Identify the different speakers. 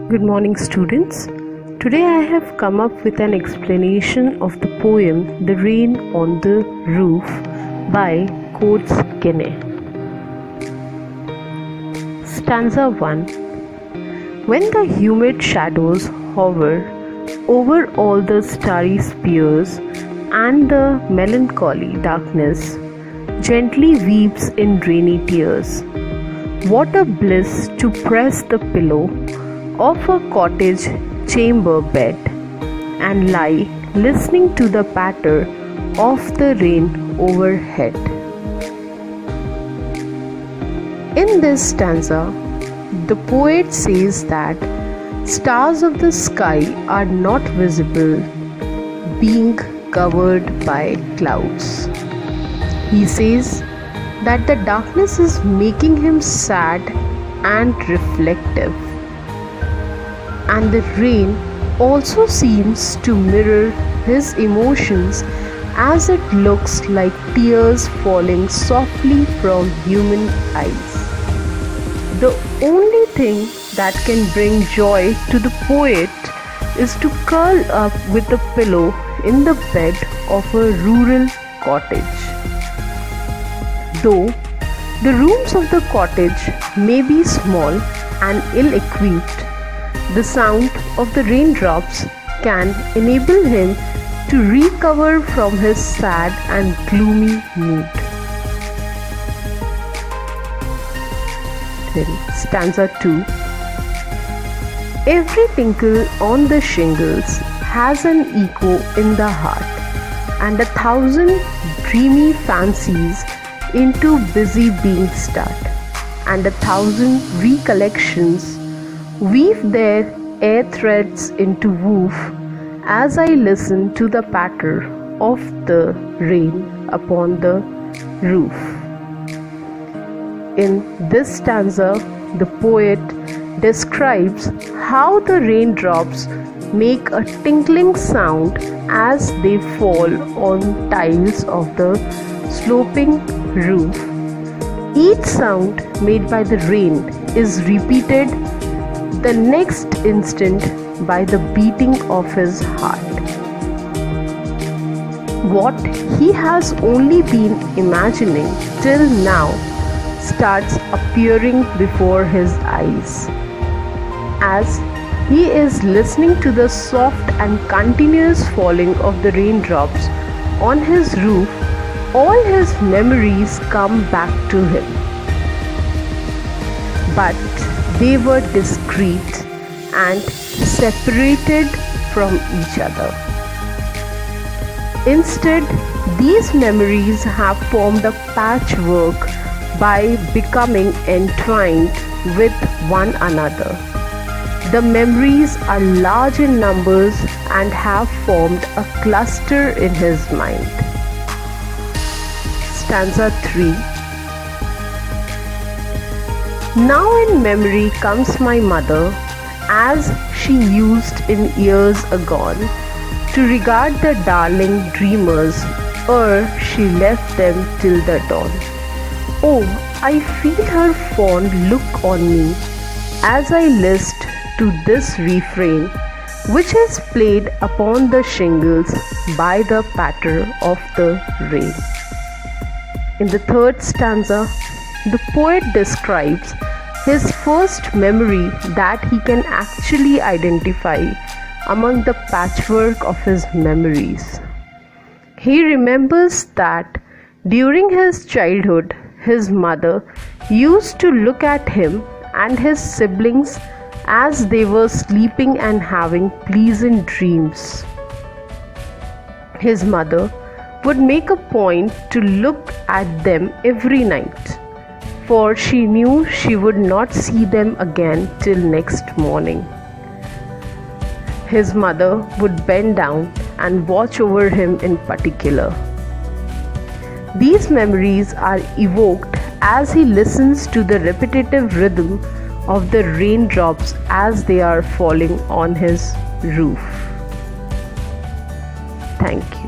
Speaker 1: Good morning, students. Today I have come up with an explanation of the poem The Rain on the Roof by Coates Guinea. Stanza 1. When the humid shadows hover over all the starry spheres and the melancholy darkness gently weeps in rainy tears, what a bliss to press the pillow of a cottage chamber bed and lie listening to the patter of the rain overhead. In this stanza, the poet says that stars of the sky are not visible, being covered by clouds. He says that the darkness is making him sad and reflective, and the rain also seems to mirror his emotions as it looks like tears falling softly from human eyes. The only thing that can bring joy to the poet is to curl up with a pillow in the bed of a rural cottage. Though the rooms of the cottage may be small and ill-equipped, the sound of the raindrops can enable him to recover from his sad and gloomy mood. Then, stanza 2. Every tinkle on the shingles has an echo in the heart, and 1,000 dreamy fancies into busy being start, and 1,000 recollections weave their air threads into woof as I listen to the patter of the rain upon the roof. In this stanza, the poet describes how the raindrops make a tinkling sound as they fall on tiles of the sloping roof. Each sound made by the rain is repeated the next instant by the beating of his heart. What he has only been imagining till now starts appearing before his eyes. As he is listening to the soft and continuous falling of the raindrops on his roof, all his memories come back to him. But they were discrete and separated from each other. Instead, these memories have formed a patchwork by becoming entwined with one another. The memories are large in numbers and have formed a cluster in his mind. Stanza 3. Now in memory comes my mother, as she used in years agone to regard the darling dreamers ere she left them till the dawn. Oh, I feel her fond look on me as I list to this refrain, which is played upon the shingles by the patter of the rain. In the third stanza, the poet describes his first memory that he can actually identify among the patchwork of his memories. He remembers that during his childhood, his mother used to look at him and his siblings as they were sleeping and having pleasant dreams. His mother would make a point to look at them every night, for she knew she would not see them again till next morning. His mother would bend down and watch over him in particular. These memories are evoked as he listens to the repetitive rhythm of the raindrops as they are falling on his roof. Thank you.